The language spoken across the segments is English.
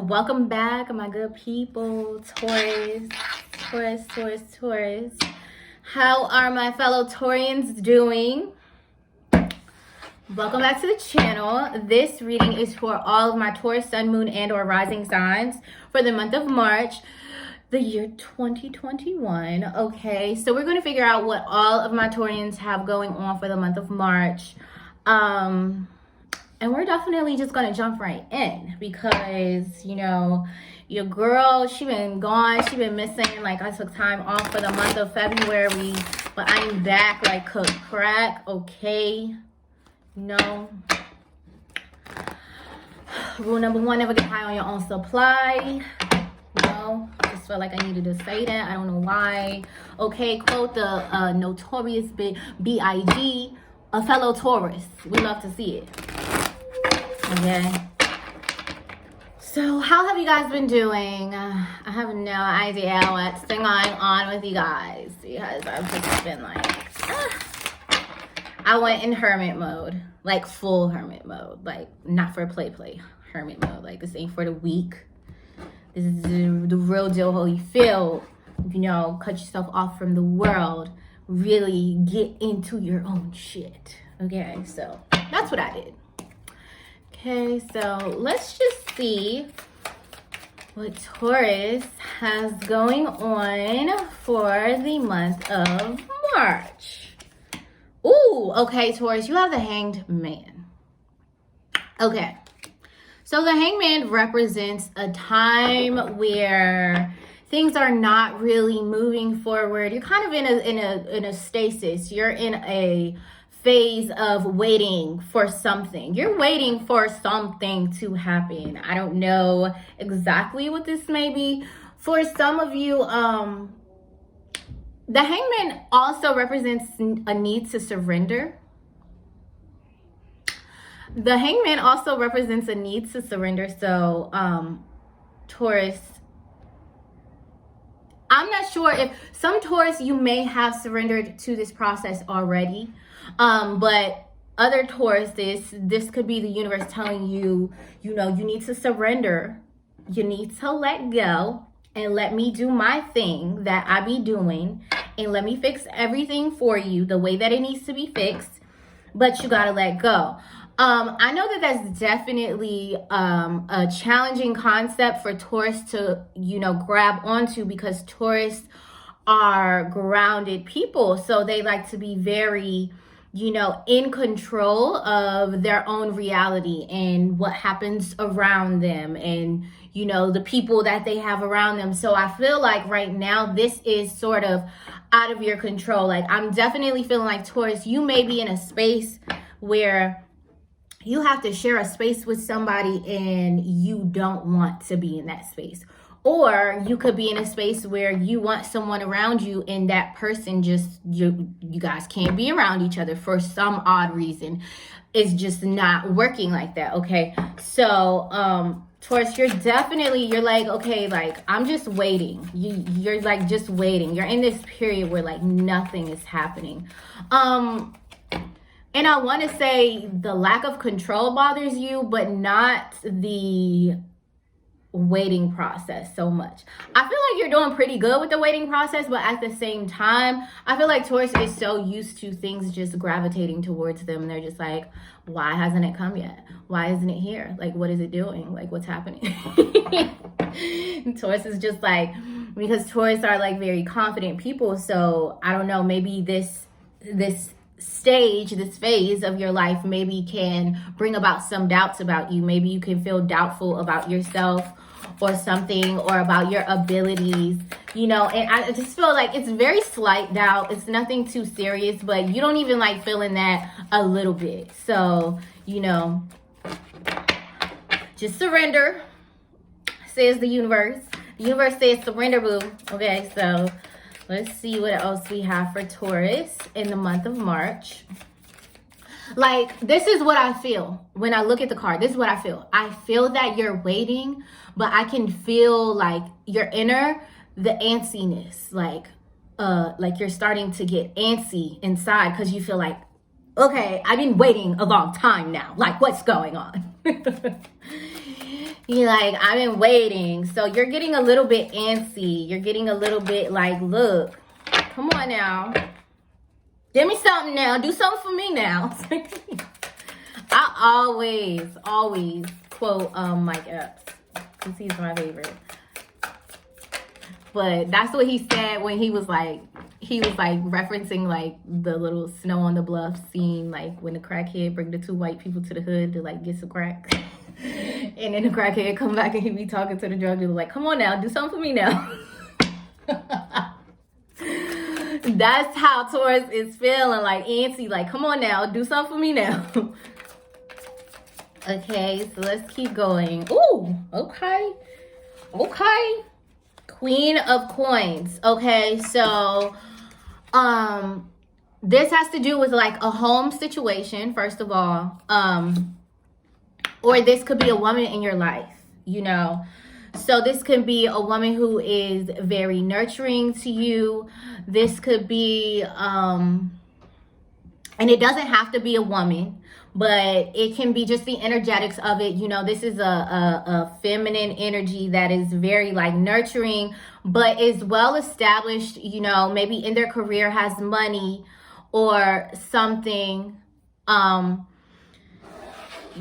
welcome back, my good people. Taurus. How are my fellow Taurians doing? Welcome back to the channel. This reading is for all of my Taurus, Sun, Moon, and or rising signs for the month of March, the year 2021. Okay, so we're going to figure out what all of my Taurians have going on for the month of March. And we're definitely just going to jump right in because, you know, your girl, she been gone. She been missing. Like, I took time off for the month of February, but I'm back like cook crack. Okay. No. Rule number one, never get high on your own supply. No, just felt like I needed to say that. I don't know why. Okay, quote the notorious B.I.G., a fellow Taurus. We love to see it. Okay. So how have you guys been doing? I have no idea what's been going on with you guys because I've just been like, I went in hermit mode, like full hermit mode, like not for play, hermit mode. Like, this ain't for the weak. This is the real deal, Holyfield. You know, cut yourself off from the world. Really get into your own shit. Okay, so that's what I did. Okay, so let's just see what Taurus has going on for the month of March. Ooh, okay, Taurus, you have the Hanged Man. Okay, so the Hanged Man represents a time where things are not really moving forward. You're kind of in a stasis. You're in a phase of waiting for something. You're waiting for something to happen. I don't know exactly what this may be. For some of you, the Hangman also represents a need to surrender. The Hangman also represents a need to surrender. So, Taurus, I'm not sure if some Taurus, you may have surrendered to this process already. But other Tauruses, this could be the universe telling you, you know, you need to surrender. You need to let go and let me do my thing that I be doing. And let me fix everything for you the way that it needs to be fixed. But you got to let go. I know that that's definitely a challenging concept for Taurus to, you know, grab onto, because Taurus are grounded people. So they like to be very, you know, in control of their own reality and what happens around them and, you know, the people that they have around them. So I feel like right now this is sort of out of your control. Like, I'm definitely feeling like, Taurus, you may be in a space where you have to share a space with somebody and you don't want to be in that space. Or you could be in a space where you want someone around you and that person just, you guys can't be around each other for some odd reason. It's just not working like that, okay? So, Taurus, you're like, okay, like, I'm just waiting. You're like just waiting. You're in this period where like nothing is happening. And I want to say the lack of control bothers you, but not the waiting process so much. I feel like you're doing pretty good with the waiting process, but at the same time, I feel like Taurus is so used to things just gravitating towards them. They're just like, why hasn't it come yet? Why isn't it here? Like, what is it doing? Like, what's happening? Taurus is just like, because Taurus are like very confident people. So I don't know, maybe this stage, this phase of your life maybe can bring about some doubts about you. Maybe you can feel doubtful about yourself or something, or about your abilities, you know. And I just feel like it's very slight doubt. It's nothing too serious, but you don't even like feeling that a little bit. So, you know, just surrender, says the universe. The universe says surrender, boo. Okay, so let's see what else we have for Taurus in the month of March. Like, this is what I feel when I look at the card. This is what I feel. I feel that you're waiting, but I can feel like your inner, the antsiness, like you're starting to get antsy inside because you feel like, okay, I've been waiting a long time now. Like, what's going on? You're like, I've been waiting. So you're getting a little bit antsy. You're getting a little bit like, look, come on now. Give me something now. Do something for me now. I always quote Mike Epps, because he's my favorite. But that's what he said when he was like referencing like the little Snow on the Bluff scene, like when the crackhead bring the two white people to the hood to like get some crack. And then the crackhead come back and he be talking to the drug dealer like, come on now, do something for me now. That's how Taurus is feeling, like antsy, like, come on now, do something for me now. Okay, so let's keep going. Ooh, okay. Queen of Coins. Okay, so this has to do with like a home situation, first of all. Or this could be a woman in your life, you know. So this could be a woman who is very nurturing to you. This could be, and it doesn't have to be a woman, but it can be just the energetics of it. You know, this is a feminine energy that is very like nurturing, but is well established, you know, maybe in their career, has money or something.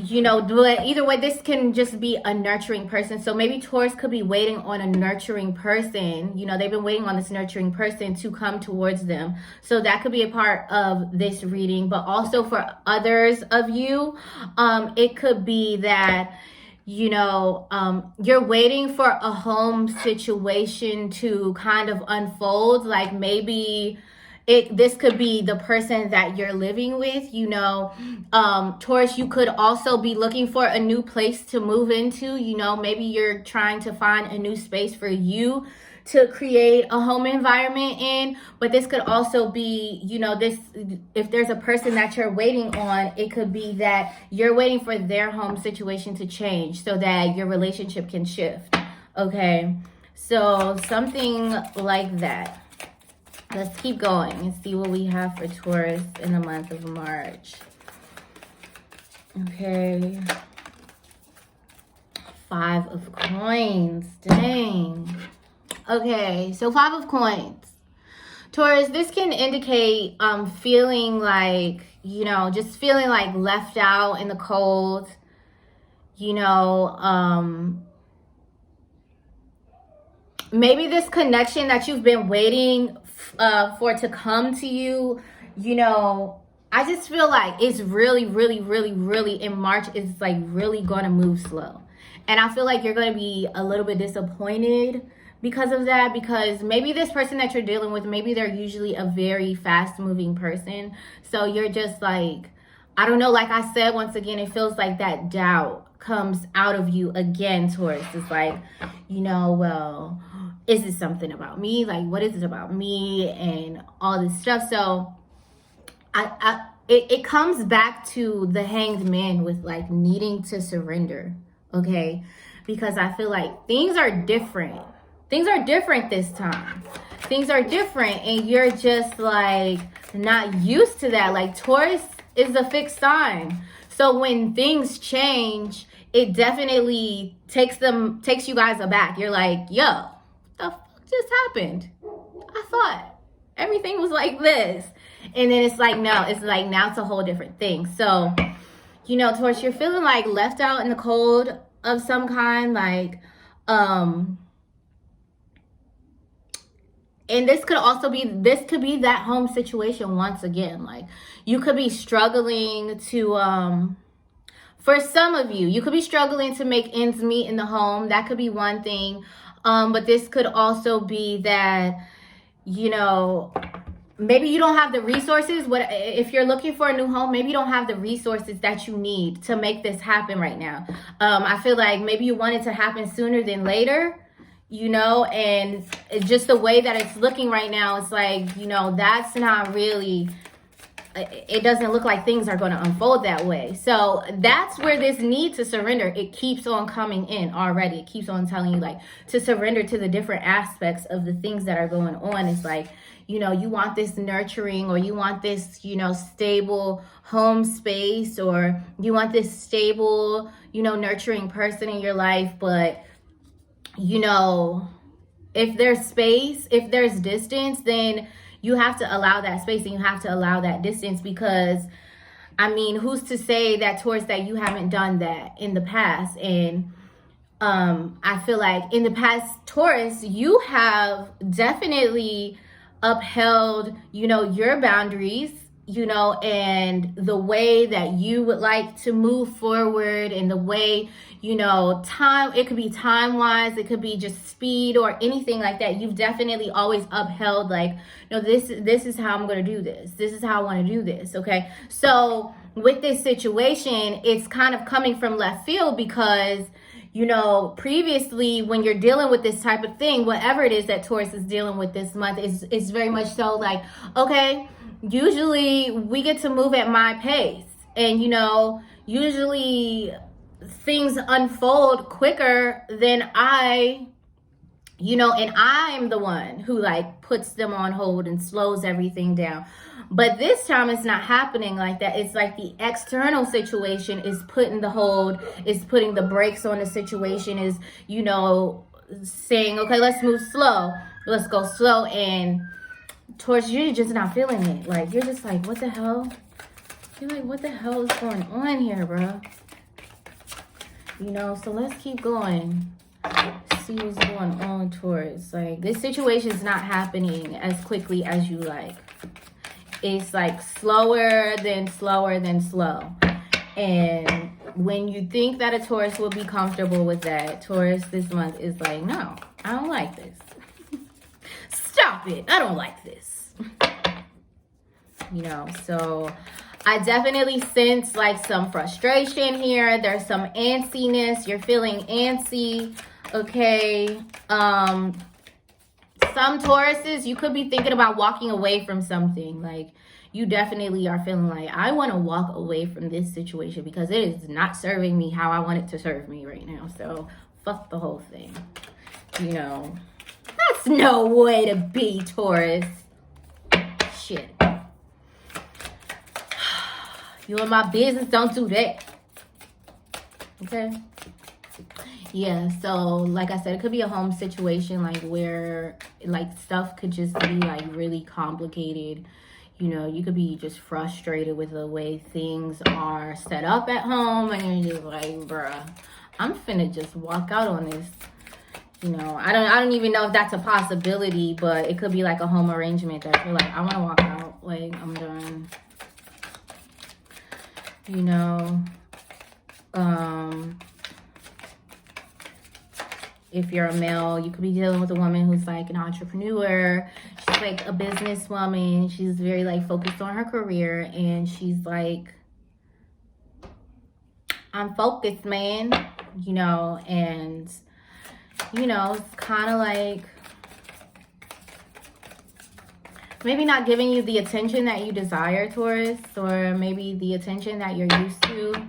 You know, but either way, this can just be a nurturing person. So maybe Taurus could be waiting on a nurturing person. You know, they've been waiting on this nurturing person to come towards them. So that could be a part of this reading. But also for others of you, it could be that, you know, you're waiting for a home situation to kind of unfold. Like maybe this could be the person that you're living with, you know. Taurus, you could also be looking for a new place to move into. You know, maybe you're trying to find a new space for you to create a home environment in. But this could also be, you know, this, if there's a person that you're waiting on, it could be that you're waiting for their home situation to change so that your relationship can shift. Okay, so something like that. Let's keep going and see what we have for Taurus in the month of March. Okay. 5 of Coins. Dang. Okay, so 5 of Coins. Taurus, this can indicate feeling like, you know, just feeling like left out in the cold. You know, maybe this connection that you've been waiting for to come to you, you know, I just feel like it's really in March, it's like really going to move slow. And I feel like you're going to be a little bit disappointed because of that, because maybe this person that you're dealing with, maybe they're usually a very fast moving person. So you're just like, I don't know, like I said, once again, it feels like that doubt comes out of you again, Taurus. It's like, you know, well, is this something about me? Like, what is it about me? And all this stuff. So it comes back to the Hanged Man with like needing to surrender. Okay, because I feel like things are different. Things are different this time. Things are different, and you're just like not used to that. Like Taurus is a fixed sign. So when things change, it definitely takes you guys aback. You're like, yo, the fuck just happened? I thought everything was like this. And then it's like, no, it's like now it's a whole different thing. So, you know, Taurus, you're feeling like left out in the cold of some kind, like, and this could be that home situation once again. Like you could be struggling to, for some of you, you could be struggling to make ends meet in the home. That could be one thing. But this could also be that, you know, maybe you don't have the resources. If you're looking for a new home, maybe you don't have the resources that you need to make this happen right now. I feel like maybe you want it to happen sooner than later, you know, and it's just the way that it's looking right now. It's like, you know, that's not really it doesn't look like things are going to unfold that way. So that's where this need to surrender, it keeps on coming in already. It keeps on telling you like to surrender to the different aspects of the things that are going on. It's like, you know, you want this nurturing, or you want this, you know, stable home space, or you want this stable, you know, nurturing person in your life. But, you know, if there's space, if there's distance, then you have to allow that space and you have to allow that distance, because I mean, who's to say that Taurus, that you haven't done that in the past? And I feel like in the past, Taurus, you have definitely upheld, you know, your boundaries, you know, and the way that you would like to move forward, and the way, you know, time, it could be time wise, it could be just speed or anything like that. You've definitely always upheld like, no, this is how I'm going to do this. This is how I want to do this. Okay. So with this situation, it's kind of coming from left field, because, you know, previously when you're dealing with this type of thing, whatever it is that Taurus is dealing with this month, is very much so like, okay, usually we get to move at my pace, and, you know, usually things unfold quicker than I, you know, and I'm the one who like puts them on hold and slows everything down. But this time it's not happening like that. It's like the external situation is putting the hold, is putting the brakes on the situation, is, you know, saying, okay, let's move slow. Let's go slow. And Taurus, you're just not feeling it. Like, you're just like, what the hell? You're like, what the hell is going on here, bro? You know, so let's keep going. See what's going on, Taurus. Like, this situation is not happening as quickly as you like. It's like slower than slower than slow. And when you think that a Taurus will be comfortable with that, Taurus this month is like, no, I don't like this. Stop it. I don't like this. You know, so I definitely sense like some frustration here. There's some antsiness. You're feeling antsy. Okay. Some Tauruses, you could be thinking about walking away from something. Like, you definitely are feeling like, I want to walk away from this situation because it is not serving me how I want it to serve me right now. So fuck the whole thing. You know, that's no way to be, Taurus. Shit. You in my business, don't do that. Okay? Yeah, so like I said, it could be a home situation, like where like stuff could just be like really complicated. You know, you could be just frustrated with the way things are set up at home, and you're just like, bruh, I'm finna just walk out on this. You know, I don't even know if that's a possibility, but it could be like a home arrangement that you're like, I want to walk out. Like, I'm done. You know, if you're a male, you could be dealing with a woman who's like an entrepreneur. She's like a businesswoman. She's very like focused on her career, and she's like, I'm focused, man. You know, and you know, it's kind of like maybe not giving you the attention that you desire, Taurus, or maybe the attention that you're used to.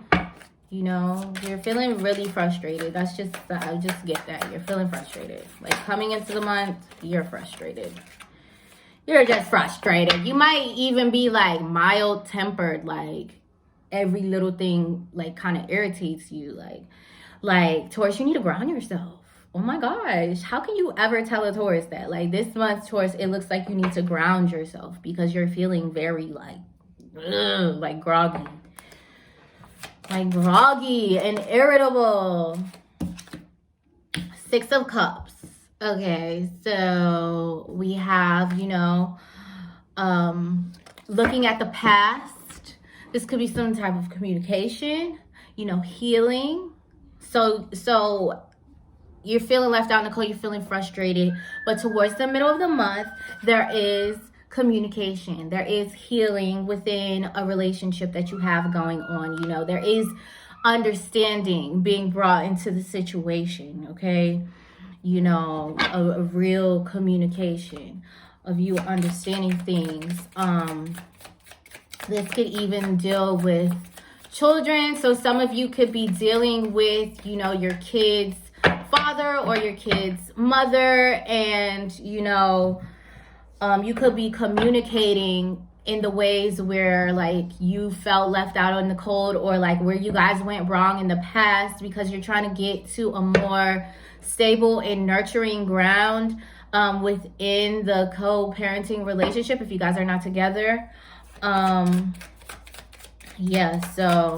You know, you're feeling really frustrated. That's just, I just get that. You're feeling frustrated. Like, coming into the month, you're frustrated. You're just frustrated. You might even be like mild-tempered. Like, every little thing like kind of irritates you. Like Taurus, you need to ground yourself. Oh my gosh, how can you ever tell a Taurus that? Like, this month, Taurus, it looks like you need to ground yourself because you're feeling very like groggy. Like groggy and irritable. 6 of Cups. Okay, so we have, you know, looking at the past. This could be some type of communication, you know, healing. So you're feeling left out in the cold, you're feeling frustrated, but towards the middle of the month, there is communication, there is healing within a relationship that you have going on. You know, there is understanding being brought into the situation. Okay, you know, a real communication of you understanding things. This could even deal with children. So some of you could be dealing with, you know, your kid's father or your kid's mother, and, you know, you could be communicating in the ways where like you felt left out in the cold, or like where you guys went wrong in the past, because you're trying to get to a more stable and nurturing ground within the co-parenting relationship if you guys are not together. Yeah, so,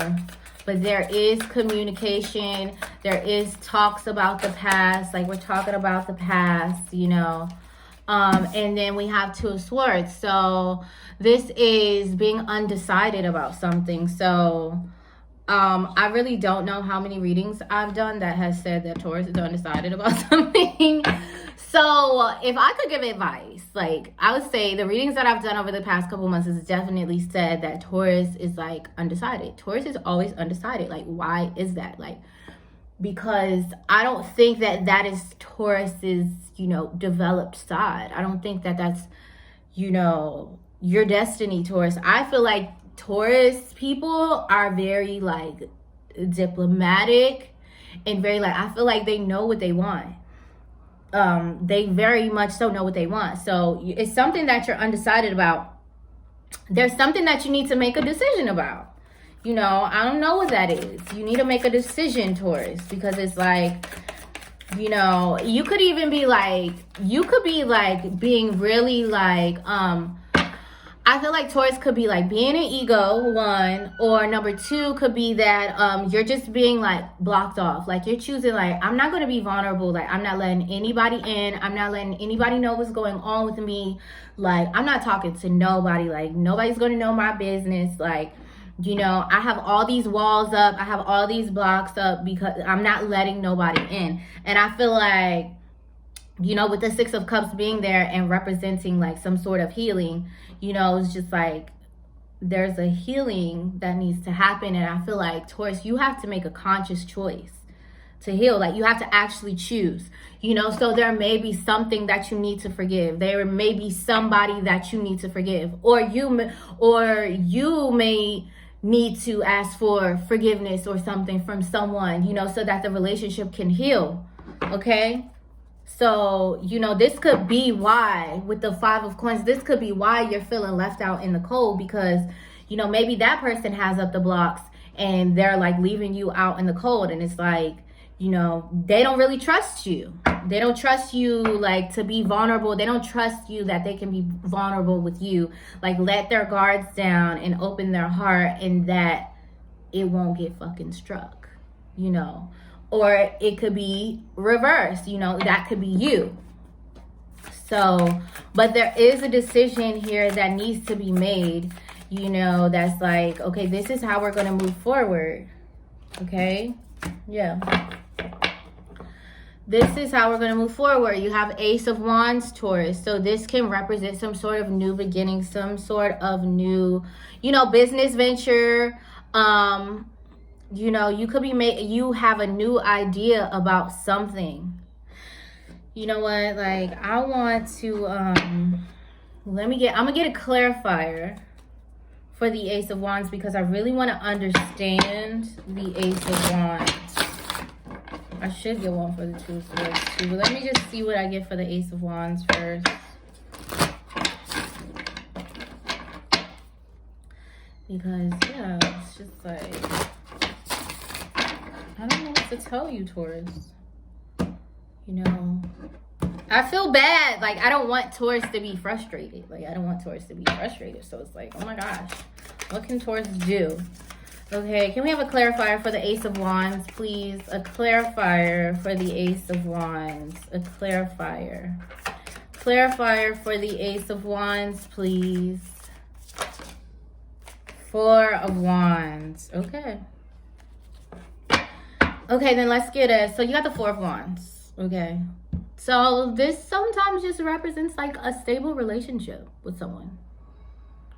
but there is communication, there is talks about the past, like we're talking about the past, you know. And then we have Two of Swords. So this is being undecided about something. So I really don't know how many readings I've done that has said that Taurus is undecided about something. So if I could give advice, like I would say the readings that I've done over the past couple months has definitely said that Taurus is like undecided. Taurus is always undecided. Like, why is that? Like, because I don't think that that is Taurus's, you know, developed side. I don't think that that's, you know, your destiny, Taurus. I feel like Taurus people are very like diplomatic and very like, I feel like they know what they want. They very much so know what they want. So it's something that you're undecided about. There's something that you need to make a decision about. You know, I don't know what that is. You need to make a decision, Taurus, because it's like, you know, you could even be like, you could be like being really like, I feel like Taurus could be like being an ego, one, or number two could be that you're just being like blocked off. Like you're choosing like, I'm not going to be vulnerable. Like I'm not letting anybody in. I'm not letting anybody know what's going on with me. Like I'm not talking to nobody. Like nobody's going to know my business. Like, you know, I have all these walls up. I have all these blocks up because I'm not letting nobody in. And I feel like, you know, with the Six of Cups being there and representing like some sort of healing, you know, it's just like there's a healing that needs to happen. And I feel like, Taurus, you have to make a conscious choice to heal. Like you have to actually choose, you know. So there may be something that you need to forgive. There may be somebody that you need to forgive, or you may need to ask for forgiveness or something from someone, you know, so that the relationship can heal. Okay. So, you know, this could be why with the Five of Coins, this could be why you're feeling left out in the cold, because, you know, maybe that person has up the blocks and they're like leaving you out in the cold. And it's like, you know, they don't really trust you. They don't trust you like to be vulnerable. They don't trust you that they can be vulnerable with you. Like let their guards down and open their heart, and that it won't get fucking struck, you know. Or it could be reversed, you know, that could be you. So, but there is a decision here that needs to be made, you know, that's like, okay, this is how we're going to move forward. Okay. Yeah. This is how we're going to move forward. You have Ace of Wands, Taurus. So this can represent some sort of new beginning, some sort of new, you know, business venture. You know, you could be you have a new idea about something. You know what? Like I want to, I'm going to get a clarifier for the Ace of Wands, because I really want to understand the Ace of Wands. I should get one for the Two of Swords too, but let me just see what I get for the Ace of Wands first. Because, yeah, it's just like, I don't know what to tell you, Taurus. You know, I feel bad. Like, I don't want Taurus to be frustrated. Like, I don't want Taurus to be frustrated. So it's like, oh my gosh, what can Taurus do? Okay, can we have a clarifier for the Ace of Wands, please? A clarifier for the Ace of Wands. A clarifier. Clarifier for the Ace of Wands, please. Four of Wands. Okay. Okay, then let's get it. So you got the Four of Wands. Okay. So this sometimes just represents like a stable relationship with someone.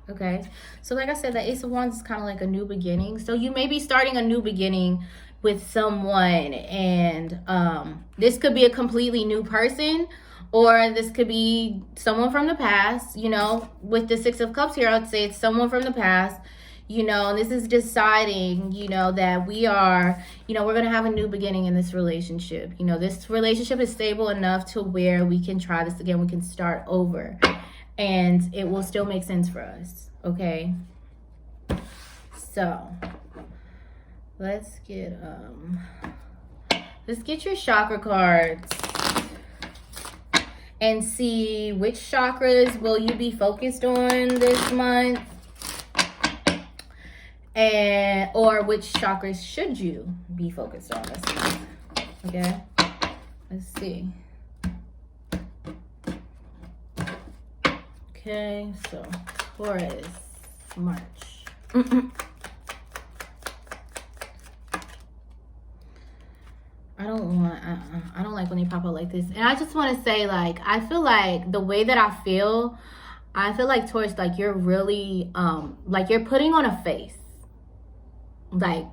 Okay, so like I said, the Ace of Wands is kind of like a new beginning. So you may be starting a new beginning with someone, and this could be a completely new person, or this could be someone from the past. You know, with the Six of Cups here, I would say it's someone from the past. You know, and this is deciding, you know, that we are, you know, we're going to have a new beginning in this relationship. You know, this relationship is stable enough to where we can try this again. We can start over and it will still make sense for us. Okay. So let's get your chakra cards and see which chakras will you be focused on this month, and or which chakras should you be focused on this month. Okay, let's see. Okay, so Taurus March. I don't like when they pop out like this. And I just want to say, like, I feel like the way that I feel like Taurus, like, you're really like you're putting on a face, like,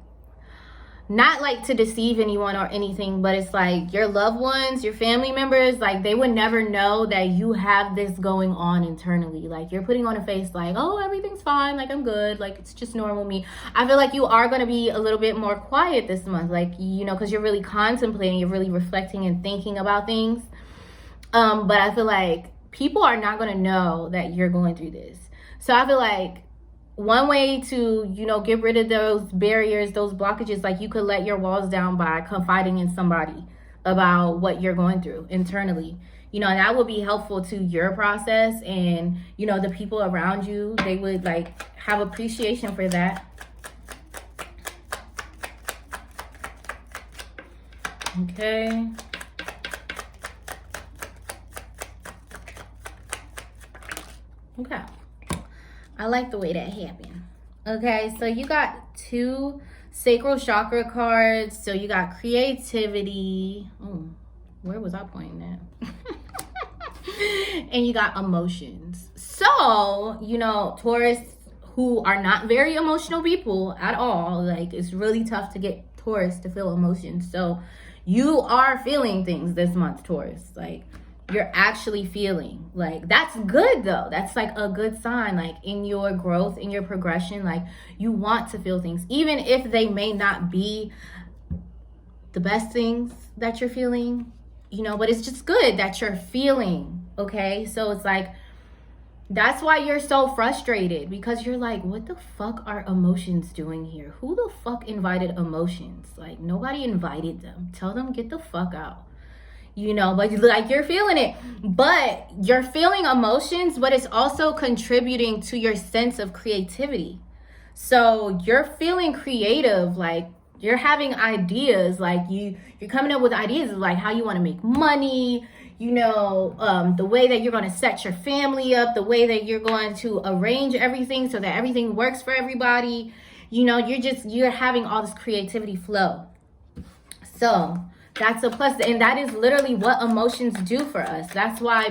not like to deceive anyone or anything, but it's like your loved ones, your family members, like, they would never know that you have this going on internally. Like, you're putting on a face like, oh, everything's fine, like, I'm good, like, it's just normal me. I feel like you are going to be a little bit more quiet this month, like, you know, because you're really contemplating, you're really reflecting and thinking about things. But I feel like people are not going to know that you're going through this. So I feel like one way to, you know, get rid of those barriers, those blockages, like, you could let your walls down by confiding in somebody about what you're going through internally. You know, and that would be helpful to your process, and, you know, the people around you, they would, like, have appreciation for that. Okay. Okay. I like the way that happened. Okay, so you got 2 sacral chakra cards. So you got creativity. Oh, where was I pointing at? And you got emotions. So, you know, Taurus, who are not very emotional people at all, like, it's really tough to get Taurus to feel emotions. So you are feeling things this month, Taurus. Like, you're actually feeling, like, that's good though. That's like a good sign, like, in your growth, in your progression, like, you want to feel things, even if they may not be the best things that you're feeling, you know, but it's just good that you're feeling. Okay, so it's like, that's why you're so frustrated, because you're like, what the fuck are emotions doing here? Who the fuck invited emotions? Like, nobody invited them. Tell them, get the fuck out. You know, but like, you're feeling it, but you're feeling emotions, but it's also contributing to your sense of creativity. So you're feeling creative, like, you're having ideas, like, you're coming up with ideas of, like, how you want to make money, you know, the way that you're going to set your family up, the way that you're going to arrange everything so that everything works for everybody. You know, you're having all this creativity flow. So that's a plus, and that is literally what emotions do for us. That's why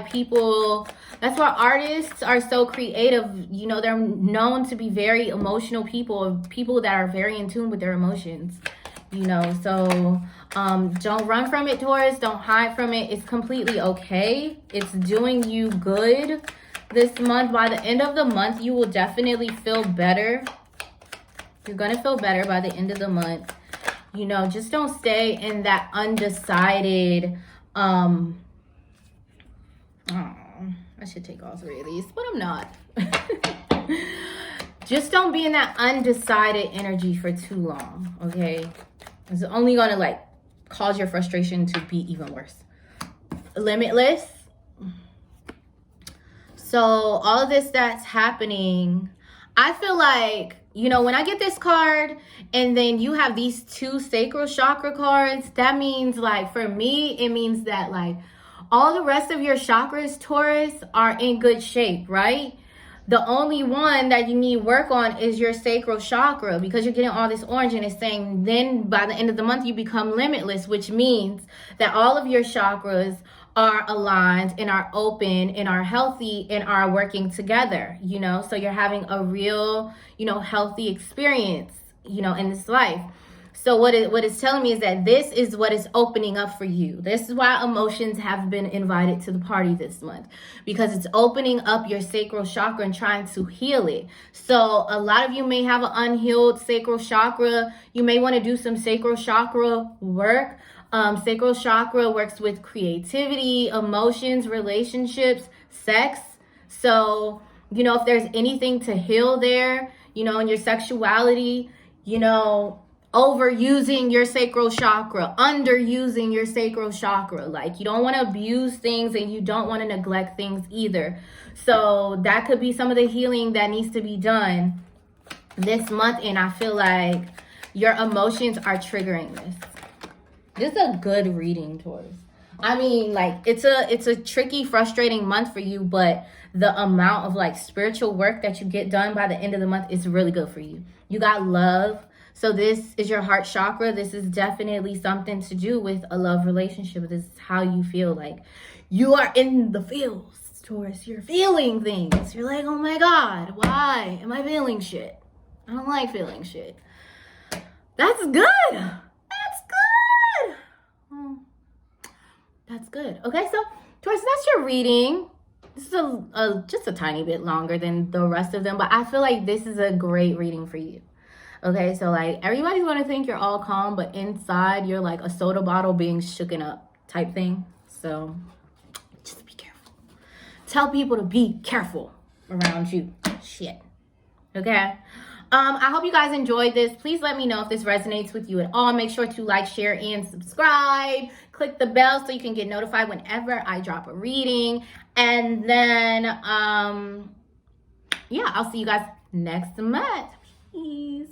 artists are so creative. You know, they're known to be very emotional people that are very in tune with their emotions. You know, so don't run from it, Taurus. Don't hide from it. It's completely okay. It's doing you good this month. By the end of the month, you will definitely feel better. You're gonna feel better by the end of the month. You know, just don't stay in that undecided, I should take all 3 of these, but I'm not. Just don't be in that undecided energy for too long, okay? It's only gonna, like, cause your frustration to be even worse. Limitless. So all of this that's happening, I feel like, you know, when I get this card and then you have these 2 sacral chakra cards, that means, like, for me, it means that, like, all the rest of your chakras, Taurus, are in good shape, right? The only one that you need work on is your sacral chakra, because you're getting all this orange and it's saying then by the end of the month you become limitless, which means that all of your chakras are aligned and are open and are healthy and are working together, you know? So you're having a real, you know, healthy experience, you know, in this life. So what it's telling me is that this is what is opening up for you. This is why emotions have been invited to the party this month, because it's opening up your sacral chakra and trying to heal it. So a lot of you may have an unhealed sacral chakra. You may want to do some sacral chakra work. Sacral chakra works with creativity, emotions, relationships, sex. So, you know, if there's anything to heal there, you know, in your sexuality, you know, overusing your sacral chakra, underusing your sacral chakra. Like, you don't want to abuse things and you don't want to neglect things either. So that could be some of the healing that needs to be done this month. And I feel like your emotions are triggering this. This is a good reading, Taurus. I mean, like, it's a tricky, frustrating month for you, but the amount of like spiritual work that you get done by the end of the month is really good for you. You got love. So this is your heart chakra. This is definitely something to do with a love relationship. This is how you feel. Like, you are in the feels, Taurus. You're feeling things. You're like, oh my God, why am I feeling shit? I don't like feeling shit. That's good. That's good. That's good. Okay, so Taurus, that's your reading. This is just a tiny bit longer than the rest of them, but I feel like this is a great reading for you. Okay, so like everybody's gonna think you're all calm, but inside you're like a soda bottle being shooken up type thing. So just be careful. Tell people to be careful around you. Shit. Okay. I hope you guys enjoyed this. Please let me know if this resonates with you at all. Make sure to like, share, and subscribe. Click the bell so you can get notified whenever I drop a reading. And then, yeah, I'll see you guys next month. Peace.